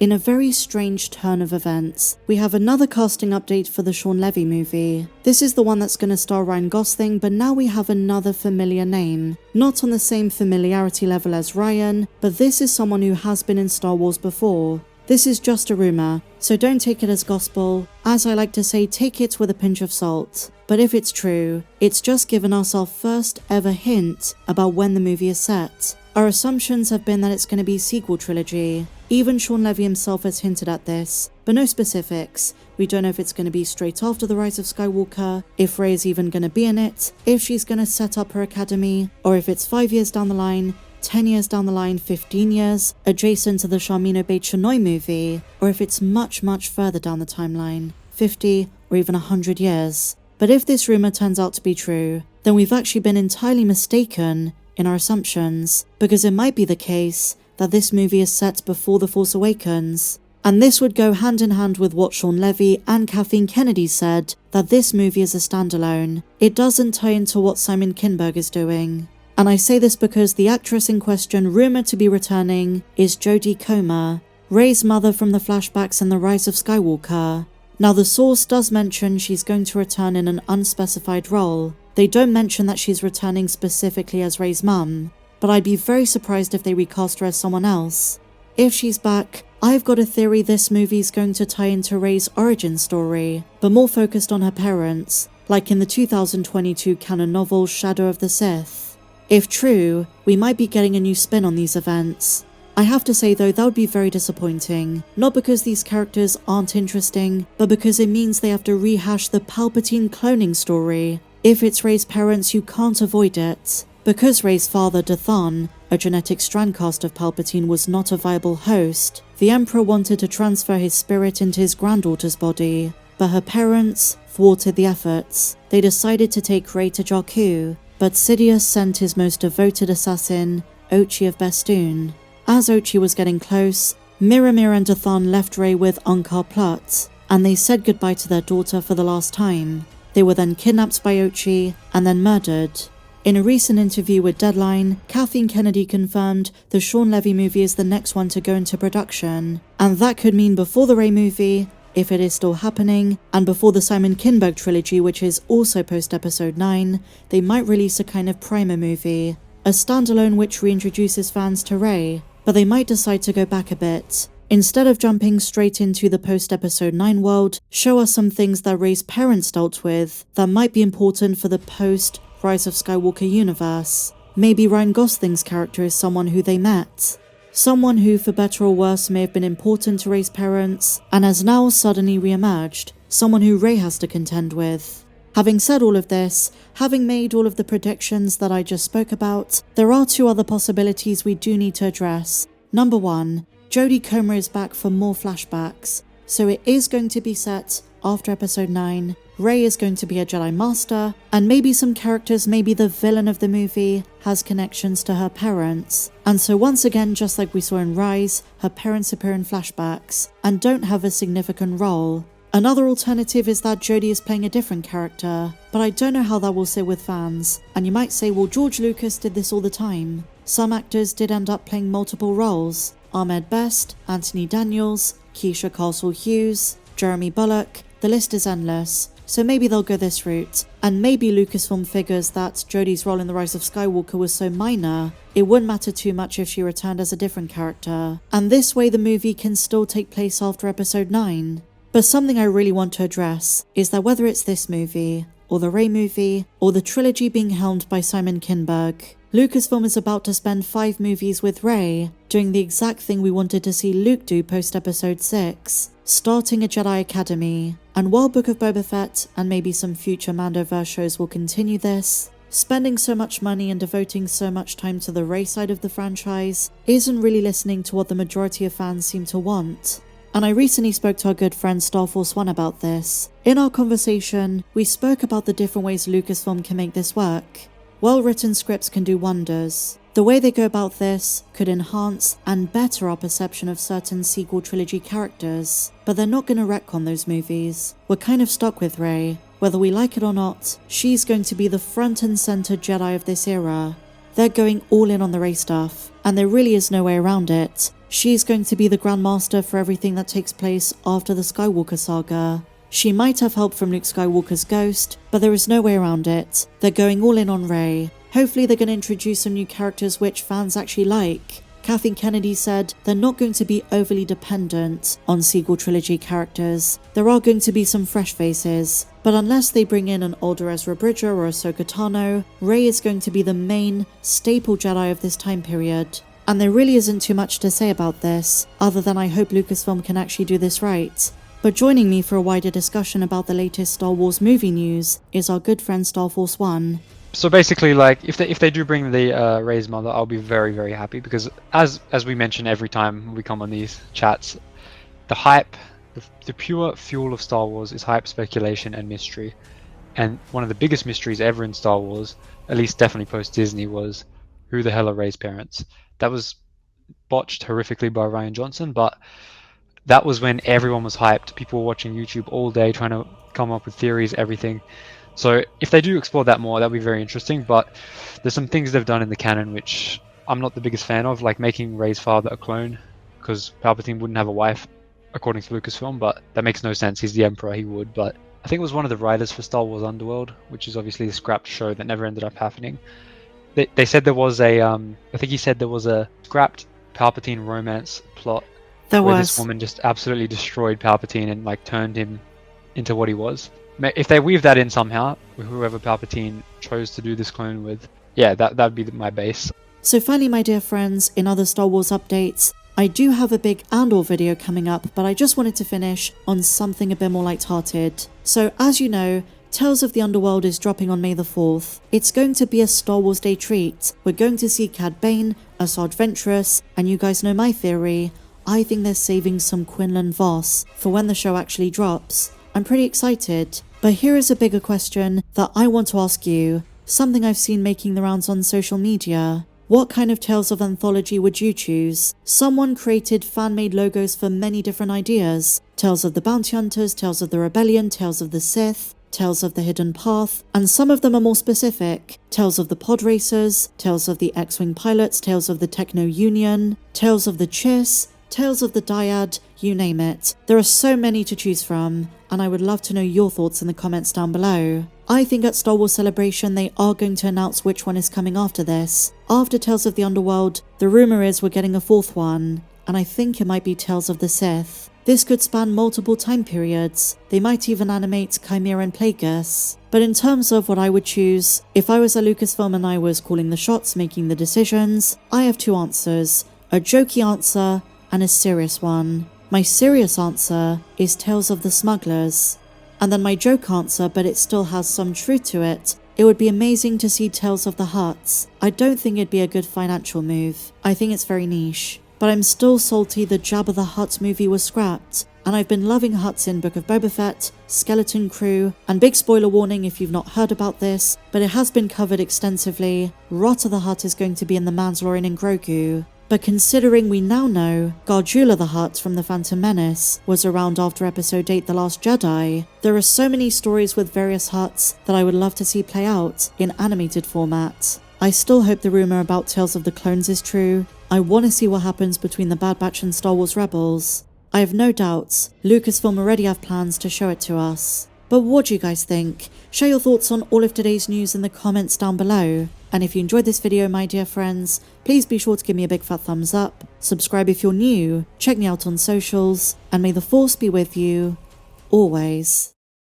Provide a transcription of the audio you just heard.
In a very strange turn of events, we have another casting update for the Shawn Levy movie. This is the one that's going to star Ryan Gosling, but now we have another familiar name. Not on the same familiarity level as Ryan, but this is someone who has been in Star Wars before. This is just a rumor, so don't take it as gospel. As I like to say, take it with a pinch of salt. But if it's true, it's just given us our first ever hint about when the movie is set. Our assumptions have been that it's going to be a sequel trilogy. Even Shawn Levy himself has hinted at this, but no specifics. We don't know if it's going to be straight after the Rise of Skywalker, if Rey is even going to be in it, if she's going to set up her academy, or if it's 5 years down the line, 10 years down the line, 15 years, adjacent to the Sharmino Bay-Chinoy movie, or if it's much further down the timeline, 50 or even 100 years. But if this rumor turns out to be true, then we've actually been entirely mistaken in our assumptions, because it might be the case that this movie is set before The Force Awakens. And this would go hand in hand with what Shawn Levy and Kathleen Kennedy said, that this movie is a standalone. It doesn't tie into what Simon Kinberg is doing. And I say this because the actress in question rumored to be returning is Jodie Comer, Rey's mother from the flashbacks in The Rise of Skywalker. Now the source does mention she's going to return in an unspecified role. They don't mention that she's returning specifically as Rey's mum, but I'd be very surprised if they recast her as someone else. If she's back, I've got a theory this movie's going to tie into Rey's origin story, but more focused on her parents, like in the 2022 canon novel Shadow of the Sith. If true, we might be getting a new spin on these events. I have to say though, that would be very disappointing, not because these characters aren't interesting, but because it means they have to rehash the Palpatine cloning story. If it's Rey's parents, you can't avoid it. Because Rey's father, Dathan, a genetic strandcast of Palpatine, was not a viable host, the Emperor wanted to transfer his spirit into his granddaughter's body, but her parents thwarted the efforts. They decided to take Rey to Jakku, but Sidious sent his most devoted assassin, Ochi of Bestoon. As Ochi was getting close, Miramir and Dathan left Rey with Unkar Plutt, and they said goodbye to their daughter for the last time. They were then kidnapped by Ochi and then murdered. In a recent interview with Deadline, Kathleen Kennedy confirmed the Shawn Levy movie is the next one to go into production, and that could mean before the Rey movie, if it is still happening, and before the Simon Kinberg trilogy, which is also post-episode 9, they might release a kind of primer movie, a standalone which reintroduces fans to Rey, but they might decide to go back a bit. Instead of jumping straight into the post-episode 9 world, show us some things that Rey's parents dealt with that might be important for the post-Rise of Skywalker universe. Maybe Ryan Gosling's character is someone who they met. Someone who, for better or worse, may have been important to Rey's parents, and has now suddenly re-emerged. Someone who Rey has to contend with. Having said all of this, having made all of the predictions that I just spoke about, there are two other possibilities we do need to address. Number 1, Jodie Comer is back for more flashbacks, so it is going to be set after episode 9, Rey is going to be a Jedi Master, and maybe some characters, maybe the villain of the movie, has connections to her parents. And so once again, just like we saw in Rise, her parents appear in flashbacks, and don't have a significant role. Another alternative is that Jodie is playing a different character, but I don't know how that will sit with fans. And you might say, well, George Lucas did this all the time. Some actors did end up playing multiple roles. Ahmed Best, Anthony Daniels, Keisha Castle-Hughes, Jeremy Bulloch, the list is endless. So maybe they'll go this route, and maybe Lucasfilm figures that Jodie's role in The Rise of Skywalker was so minor, it wouldn't matter too much if she returned as a different character. And this way the movie can still take place after episode 9. But something I really want to address is that whether it's this movie, or the Rey movie, or the trilogy being helmed by Simon Kinberg, Lucasfilm is about to spend 5 movies with Rey, doing the exact thing we wanted to see Luke do post-episode 6, starting a Jedi Academy. And while Book of Boba Fett and maybe some future Mandoverse shows will continue this, spending so much money and devoting so much time to the Rey side of the franchise isn't really listening to what the majority of fans seem to want. And I recently spoke to our good friend Star Force One about this. In our conversation, we spoke about the different ways Lucasfilm can make this work. Well-written scripts can do wonders. The way they go about this could enhance and better our perception of certain sequel trilogy characters, but they're not going to retcon those movies. We're kind of stuck with Rey. Whether we like it or not, she's going to be the front and center Jedi of this era. They're going all in on the Rey stuff, and there really is no way around it. She's going to be the Grand Master for everything that takes place after the Skywalker saga. She might have help from Luke Skywalker's ghost, but there is no way around it. They're going all in on Rey. Hopefully they're going to introduce some new characters which fans actually like. Kathleen Kennedy said they're not going to be overly dependent on sequel trilogy characters. There are going to be some fresh faces, but unless they bring in an older Ezra Bridger or Ahsoka Tano, Rey is going to be the main, staple Jedi of this time period. And there really isn't too much to say about this, other than I hope Lucasfilm can actually do this right. But joining me for a wider discussion about the latest Star Wars movie news is our good friend Star Force One. So basically, like, if they do bring the Rey's mother, I'll be very, very happy, because as we mention every time we come on these chats, the hype, the pure fuel of Star Wars is hype, speculation, and mystery. And one of the biggest mysteries ever in Star Wars, at least definitely post Disney, was who the hell are Rey's parents. That was botched horrifically by Ryan Johnson, but that was when everyone was hyped. People were watching YouTube all day trying to come up with theories, everything. So if they do explore that more, that'll be very interesting. But there's some things they've done in the canon which I'm not the biggest fan of, like making Rey's father a clone, because Palpatine wouldn't have a wife according to Lucasfilm, but that makes no sense. He's the Emperor, he would. But I think it was one of the writers for Star Wars Underworld, which is obviously a scrapped show that never ended up happening. They said there was a I think he said there was a scrapped Palpatine romance plot where this woman just absolutely destroyed Palpatine and like turned him into what he was. If they weave that in somehow, whoever Palpatine chose to do this clone with, yeah, that'd be my base. So finally, my dear friends, in other Star Wars updates, I do have a big Andor video coming up, but I just wanted to finish on something a bit more lighthearted. So as you know, Tales of the Underworld is dropping on May the 4th. It's going to be a Star Wars Day treat. We're going to see Cad Bane, Asajj Ventress, and you guys know my theory. I think they're saving some Quinlan Vos for when the show actually drops. I'm pretty excited. But here is a bigger question that I want to ask you, something I've seen making the rounds on social media. What kind of Tales of Anthology would you choose? Someone created fan-made logos for many different ideas. Tales of the Bounty Hunters, Tales of the Rebellion, Tales of the Sith, Tales of the Hidden Path, and some of them are more specific. Tales of the Pod Racers, Tales of the X-Wing Pilots, Tales of the Techno Union, Tales of the Chiss, Tales of the Dyad, you name it. There are so many to choose from, and I would love to know your thoughts in the comments down below. I think at Star Wars Celebration they are going to announce which one is coming after this. After Tales of the Underworld, the rumour is we're getting a fourth one, and I think it might be Tales of the Sith. This could span multiple time periods. They might even animate Chimera and Plagueis. But in terms of what I would choose, if I was at Lucasfilm and I was calling the shots, making the decisions, I have two answers. A jokey answer and a serious one. My serious answer is Tales of the Smugglers. And then my joke answer, but it still has some truth to it, it would be amazing to see Tales of the Hutts. I don't think it'd be a good financial move. I think it's very niche. But I'm still salty the Jabba the Hutt movie was scrapped, and I've been loving Hutts in Book of Boba Fett, Skeleton Crew, and big spoiler warning if you've not heard about this, but it has been covered extensively, Rotta the Hutt is going to be in The Mandalorian and Grogu. But considering we now know Garjula the Hutt from The Phantom Menace was around after Episode 8 The Last Jedi, there are so many stories with various Hutts that I would love to see play out in animated format. I still hope the rumour about Tales of the Clones is true. I want to see what happens between the Bad Batch and Star Wars Rebels. I have no doubts Lucasfilm already have plans to show it to us. But what do you guys think? Share your thoughts on all of today's news in the comments down below. And if you enjoyed this video, my dear friends, please be sure to give me a big fat thumbs up, subscribe if you're new, check me out on socials, and may the Force be with you, always.